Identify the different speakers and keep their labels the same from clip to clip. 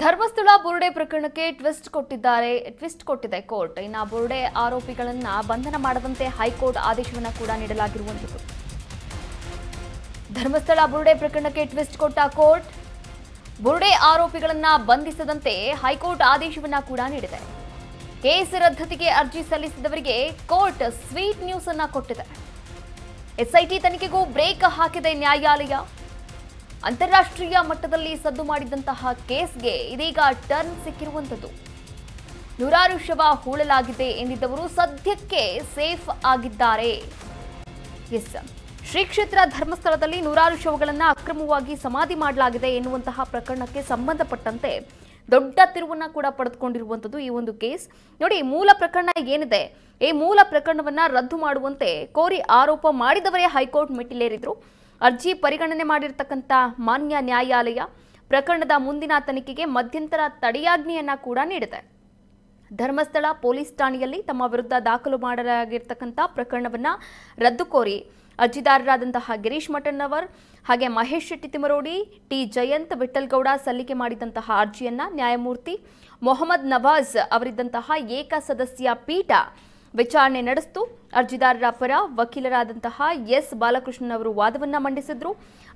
Speaker 1: ಧರ್ಮಸ್ಥಳ ಬುರುಡೆ ಪ್ರಕರಣಕ್ಕೆ ಟ್ವಿಸ್ಟ್ ಕೊಟ್ಟಿದೆ ಕೋರ್ಟ್. ಇನ್ನು ಬುರುಡೆ ಆರೋಪಿಗಳನ್ನ ಬಂಧನ ಮಾಡದಂತೆ ಹೈಕೋರ್ಟ್ ಆದೇಶವನ್ನು ಕೂಡ ನೀಡಲಾಗಿರುವಂತದ್ದು. ಧರ್ಮಸ್ಥಳ ಬುರುಡೆ ಪ್ರಕರಣಕ್ಕೆ ಟ್ವಿಸ್ಟ್ ಕೊಟ್ಟ ಕೋರ್ಟ್ ಬುರುಡೆ ಆರೋಪಿಗಳನ್ನ ಬಂಧಿಸದಂತೆ ಹೈಕೋರ್ಟ್ ಆದೇಶವನ್ನು ಕೂಡ ನೀಡಿದೆ. ಕೇಸ್ ರದ್ದತಿಗೆ ಅರ್ಜಿ ಸಲ್ಲಿಸಿದವರಿಗೆ ಕೋರ್ಟ್ ಸ್ವೀಟ್ ನ್ಯೂಸ್ ಅನ್ನು ಕೊಟ್ಟಿದೆ. ಎಸ್ಐಟಿ ತನಿಖೆಗೂ ಬ್ರೇಕ್ ಹಾಕಿದೆ ನ್ಯಾಯಾಲಯ. ಅಂತಾರಾಷ್ಟ್ರೀಯ ಮಟ್ಟದಲ್ಲಿ ಸದ್ದು ಮಾಡಿದಂತಹ ಕೇಸ್ಗೆ ಇದೀಗ ಟರ್ನ್ ಸಿಕ್ಕಿರುವಂತದ್ದು. ನೂರಾರು ಶವ ಹೂಳಲಾಗಿದೆ ಎಂದಿದ್ದವರು ಸದ್ಯಕ್ಕೆ ಸೇಫ್ ಆಗಿದ್ದಾರೆ. ಶ್ರೀ ಕ್ಷೇತ್ರ ಧರ್ಮಸ್ಥಳದಲ್ಲಿ ನೂರಾರು ಶವಗಳನ್ನು ಅಕ್ರಮವಾಗಿ ಸಮಾಧಿ ಮಾಡಲಾಗಿದೆ ಎನ್ನುವಂತಹ ಪ್ರಕರಣಕ್ಕೆ ಸಂಬಂಧಪಟ್ಟಂತೆ ದೊಡ್ಡ ತಿರುವನ್ನ ಕೂಡ ಪಡೆದುಕೊಂಡಿರುವಂತದ್ದು ಈ ಒಂದು ಕೇಸ್. ನೋಡಿ, ಮೂಲ ಪ್ರಕರಣ ಏನಿದೆ, ಈ ಮೂಲ ಪ್ರಕರಣವನ್ನ ರದ್ದು ಮಾಡುವಂತೆ ಕೋರಿ ಆರೋಪ ಮಾಡಿದವರೇ ಹೈಕೋರ್ಟ್ ಮೆಟ್ಟಿಲೇರಿದ್ರು. ಅರ್ಜಿ ಪರಿಗಣನೆ ಮಾಡಿರ್ತಕ್ಕಂಥ ಮಾನ್ಯ ನ್ಯಾಯಾಲಯ ಪ್ರಕರಣದ ಮುಂದಿನ ತನಿಖೆಗೆ ಮಧ್ಯಂತರ ತಡೆಯಾಜ್ಞೆಯನ್ನ ಕೂಡ ನೀಡಿದೆ. ಧರ್ಮಸ್ಥಳ ಪೊಲೀಸ್ ಠಾಣೆಯಲ್ಲಿ ತಮ್ಮ ವಿರುದ್ಧ ದಾಖಲು ಮಾಡಲಾಗಿರ್ತಕ್ಕಂಥ ಪ್ರಕರಣವನ್ನ ರದ್ದು ಕೋರಿ ಅರ್ಜಿದಾರರಾದಂತಹ ಗಿರೀಶ್ ಮಠಣ್ಣವರ್ ಹಾಗೆ ಮಹೇಶ್ ಶೆಟ್ಟಿ ತಿಮರೋಡಿ, ಟಿ ಜಯಂತ್, ವಿಠಲ್ಗೌಡ ಸಲ್ಲಿಕೆ ಮಾಡಿದಂತಹ ಅರ್ಜಿಯನ್ನ ನ್ಯಾಯಮೂರ್ತಿ ಮೊಹಮ್ಮದ್ ನವಾಜ್ ಅವರಿದ್ದಂತಹ ಏಕಸದಸ್ಯ ಪೀಠ ವಿಚಾರಣೆ ನಡೆಸಿತು. ಅರ್ಜಿದಾರರ ಪರ ವಕೀಲರಾದಂತಹ ಎಸ್ ಬಾಲಕೃಷ್ಣನ್ ಅವರು ವಾದವನ್ನ ಮಂಡಿಸಿದ್ರು.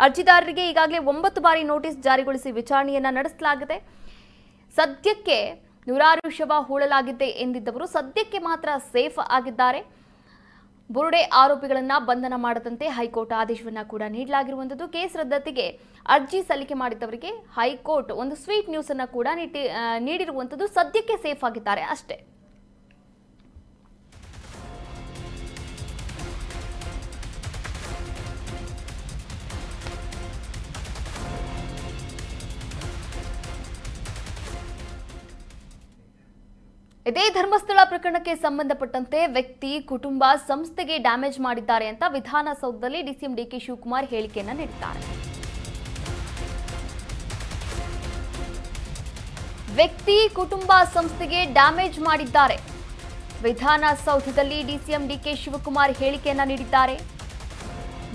Speaker 1: ಅರ್ಜಿದಾರರಿಗೆ ಈಗಾಗಲೇ 9 ಬಾರಿ ನೋಟಿಸ್ ಜಾರಿಗೊಳಿಸಿ ವಿಚಾರಣೆಯನ್ನ ನಡೆಸಲಾಗಿದೆ. ಸದ್ಯಕ್ಕೆ ನೂರಾರು ಶವ ಹೂಳಲಾಗಿದೆ ಎಂದಿದ್ದವರು ಸದ್ಯಕ್ಕೆ ಮಾತ್ರ ಸೇಫ್ ಆಗಿದ್ದಾರೆ. ಬುರುಡೆ ಆರೋಪಿಗಳನ್ನ ಬಂಧನ ಮಾಡದಂತೆ ಹೈಕೋರ್ಟ್ ಆದೇಶವನ್ನ ಕೂಡ ನೀಡಲಾಗಿರುವಂತದ್ದು. ಕೇಸ್ ರದ್ದತಿಗೆ ಅರ್ಜಿ ಸಲ್ಲಿಕೆ ಮಾಡಿದವರಿಗೆ ಹೈಕೋರ್ಟ್ ಒಂದು ಸ್ವೀಟ್ ನ್ಯೂಸ್ ಅನ್ನ ಕೂಡ ನೀಡಿರುವಂತದ್ದು. ಸದ್ಯಕ್ಕೆ ಸೇಫ್ ಆಗಿದ್ದಾರೆ ಅಷ್ಟೇ. ಇದೇ ಧರ್ಮಸ್ಥಳ ಪ್ರಕರಣಕ್ಕೆ ಸಂಬಂಧಪಟ್ಟಂತೆ ವ್ಯಕ್ತಿ, ಕುಟುಂಬ, ಸಂಸ್ಥೆಗೆ ಡ್ಯಾಮೇಜ್ ಮಾಡಿದ್ದಾರೆ ಅಂತ ವಿಧಾನಸೌಧದಲ್ಲಿ ಡಿಸಿಎಂ ಡಿಕೆ ಶಿವಕುಮಾರ್ ಹೇಳಿಕೆಯನ್ನ ನೀಡಿದ್ದಾರೆ. ವ್ಯಕ್ತಿ, ಕುಟುಂಬ, ಸಂಸ್ಥೆಗೆ ಡ್ಯಾಮೇಜ್ ಮಾಡಿದ್ದಾರೆ. ವಿಧಾನಸೌಧದಲ್ಲಿ ಡಿಸಿಎಂ ಡಿಕೆ ಶಿವಕುಮಾರ್ ಹೇಳಿಕೆಯನ್ನ ನೀಡಿದ್ದಾರೆ.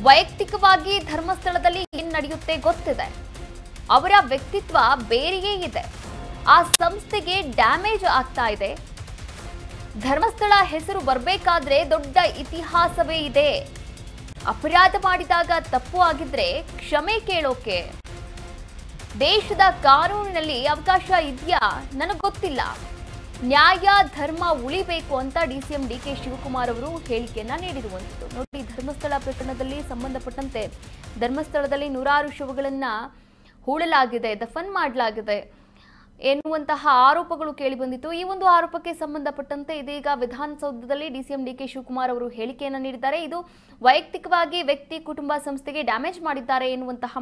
Speaker 1: ವೈಯಕ್ತಿಕವಾಗಿ ಧರ್ಮಸ್ಥಳದಲ್ಲಿ ಏನ್ ನಡೆಯುತ್ತೆ ಗೊತ್ತಿದೆ. ಅವರ ವ್ಯಕ್ತಿತ್ವ ಬೇರೆಯೇ ಇದೆ. ಆ ಸಂಸ್ಥೆಗೆ ಡ್ಯಾಮೇಜ್ ಆಗ್ತಾ ಇದೆ. ಧರ್ಮಸ್ಥಳ ಹೆಸರು ಬರಬೇಕಾದ್ರೆ ದೊಡ್ಡ ಇತಿಹಾಸವೇ ಇದೆ. ಅಪರಾಧ ಮಾಡಿದಾಗ ತಪ್ಪು ಆಗಿದ್ರೆ ಕ್ಷಮೆ ಕೇಳೋಕೆ ದೇಶದ ಕಾನೂನಿನಲ್ಲಿ ಅವಕಾಶ ಇದೆಯಾ ನನಗೆ ಗೊತ್ತಿಲ್ಲ. ನ್ಯಾಯ ಧರ್ಮ ಉಳಿಬೇಕು ಅಂತ ಡಿಸಿಎಂ ಡಿಕೆ ಶಿವಕುಮಾರ್ ಅವರು ಹೇಳಿಕೆಯನ್ನ ನೀಡಿರುವಂಥದ್ದು. ನೋಡಿ, ಧರ್ಮಸ್ಥಳ ಪ್ರಕರಣದಲ್ಲಿ ಸಂಬಂಧಪಟ್ಟಂತೆ ಧರ್ಮಸ್ಥಳದಲ್ಲಿ ನೂರಾರು ಶವಗಳನ್ನ ಹೂಳಲಾಗಿದೆ, ದಫನ್ ಮಾಡಲಾಗಿದೆ ಎನ್ನುವಂತಹ ಆರೋಪಗಳು ಕೇಳಿಬಂದಿತ್ತು. ಈ ಒಂದು ಆರೋಪಕ್ಕೆ ಸಂಬಂಧಪಟ್ಟಂತೆ ಇದೀಗ ವಿಧಾನಸೌಧದಲ್ಲಿ ಡಿಸಿಎಂ ಡಿಕೆ ಶಿವಕುಮಾರ್ ಅವರು ಹೇಳಿಕೆಯನ್ನು ನೀಡಿದ್ದಾರೆ. ಇದು ವೈಯಕ್ತಿಕವಾಗಿ ವ್ಯಕ್ತಿ, ಕುಟುಂಬ, ಸಂಸ್ಥೆಗೆ ಡ್ಯಾಮೇಜ್ ಮಾಡಿದ್ದಾರೆ ಎನ್ನುವಂತಹ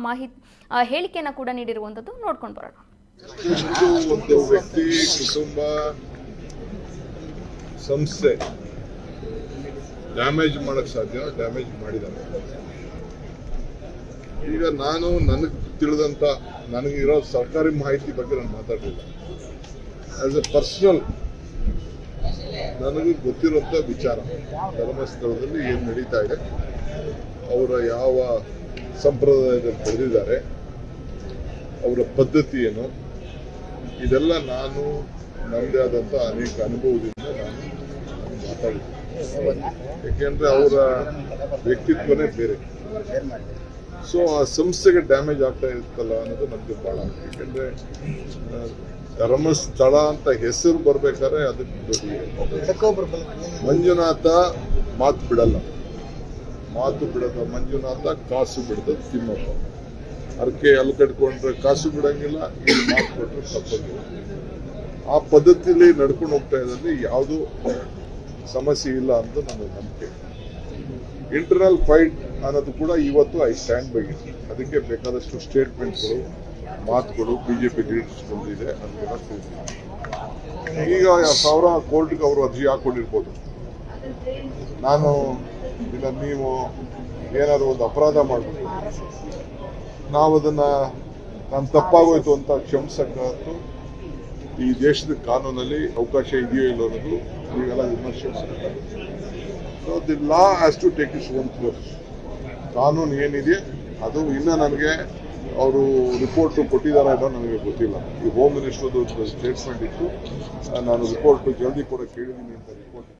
Speaker 1: ಹೇಳಿಕೆಯನ್ನು ಕೂಡ ನೀಡಿರುವಂತದ್ದು. ನೋಡ್ಕೊಂಡು ಬರೋಣ.
Speaker 2: ಒಂದು ವ್ಯಕ್ತಿ, ಕುಟುಂಬ, ಸಂಸ್ಥೆ ಡ್ಯಾಮೇಜ್ ಮಾಡಕ್ ಸಾಧ್ಯ, ಡ್ಯಾಮೇಜ್ ಮಾಡಿದ್ದಾರೆ. ಈಗ ನಾನು ನನಗೆ ತಿಳಿದಂತ ನನಗಿರೋ ಸರ್ಕಾರಿ ಮಾಹಿತಿ ಬಗ್ಗೆ ನಾನು ಮಾತಾಡಲಿಲ್ಲ. ಆಸ್ ಎ ಪರ್ಸನಲ್ ನನಗೆ ಗೊತ್ತಿರುವಂತ ವಿಚಾರ, ಧರ್ಮಸ್ಥಳದಲ್ಲಿ ಏನು ನಡೀತಾ ಇದೆ, ಅವರ ಯಾವ ಸಂಪ್ರದಾಯದಲ್ಲಿ ಬೆಳೆದಿದ್ದಾರೆ, ಅವರ ಪದ್ಧತಿ ಏನು, ಇದೆಲ್ಲ ನಾನು ನನ್ನದೇ ಆದಂಥ ಅನೇಕ ಅನುಭವದಿಂದ ನಾನು ಮಾತಾಡಿದ್ದೀನಿ. ಯಾಕೆಂದ್ರೆ ಅವರ ವ್ಯಕ್ತಿತ್ವನೇ ಬೇರೆ. ಸೊ ಆ ಸಂಸ್ಥೆಗೆ ಡ್ಯಾಮೇಜ್ ಆಗ್ತಾ ಇರುತ್ತಲ್ಲ ಅನ್ನೋದು ನಮ್ಗೆ ಬಹಳ. ಯಾಕೆಂದ್ರೆ ಧರ್ಮಸ್ಥಳ ಅಂತ ಹೆಸರು ಬರ್ಬೇಕಾದ್ರೆ ಅದಕ್ಕೆ ಮಂಜುನಾಥ ಮಾತು ಬಿಡಲ್ಲ. ಮಂಜುನಾಥ ಕಾಸು ಬಿಡದ ತಿಮ್ಮಪ್ಪ. ಅರ್ಕೆ ಅಲ್ಲಿ ಕಟ್ಕೊಂಡ್ರೆ ಕಾಸು ಬಿಡಂಗಿಲ್ಲ, ಇಲ್ಲಿ ಮಾತು ಕೊಟ್ರೆ ತಪ್ಪಂಗಿಲ್ಲ. ಆ ಪದ್ಧತಿಯಲ್ಲಿ ನಡ್ಕೊಂಡು ಹೋಗ್ತಾ ಇದ್ರಲ್ಲಿ ಯಾವುದೂ ಸಮಸ್ಯೆ ಇಲ್ಲ ಅಂತ ನನ್ನ ನಂಬಿಕೆ. ಇಂಟರ್ನಲ್ ಫೈಟ್ ಅನ್ನೋದು ಕೂಡ ಇವತ್ತು ಐ ಸ್ಟ್ಯಾಂಡ್ ಬೈ ಇಟ್. ಅದಕ್ಕೆ ಬೇಕಾದಷ್ಟು ಸ್ಟೇಟ್ಮೆಂಟ್ಗಳು, ಮಾತುಗಳು ಬಿಜೆಪಿ ಲೀಡರ್ಸ್ಗಳಿದೆ ಅಂತ ತಿಳಿಸಿದೆ. ಈಗ ಸಾವಿರ ಕೋರ್ಟ್ಗೆ ಅವರು ಅರ್ಜಿ ಹಾಕೊಂಡಿರ್ಬೋದು. ನೀವು ಏನಾದ್ರು ಒಂದು ಅಪರಾಧ ಮಾಡಬೇಕು, ನಾವು ಅದನ್ನ ನಾನು ತಪ್ಪಾಗೋಯ್ತು ಅಂತ ಕ್ಷಮಿಸಕ್ಕಂತೂ ಈ ದೇಶದ ಕಾನೂನಲ್ಲಿ ಅವಕಾಶ ಇದೆಯೋ ಇಲ್ಲೋ ಅನ್ನೋದು ನೀವೆಲ್ಲ ವಿಮರ್ಶೆ ಮಾಡ್ತಾರೆ. So the law has to take its own course. ಕಾನೂನು ಏನಿದೆ ಅದು ಇನ್ನೂ ನನಗೆ ಅವರು ರಿಪೋರ್ಟ್ ಕೊಟ್ಟಿದ್ದಾರೆ ಅನ್ನೋ ನನಗೆ ಗೊತ್ತಿಲ್ಲ. ಈ ಹೋಮ್ ಮಿನಿಸ್ಟರ್ದು ಸ್ಟೇಟ್ಮೆಂಟ್ ಇತ್ತು, ನಾನು ರಿಪೋರ್ಟ್ ಜಲ್ದಿ ಕೂಡ ಕೇಳಿದ್ದೀನಿ ಅಂತ ರಿಪೋರ್ಟ್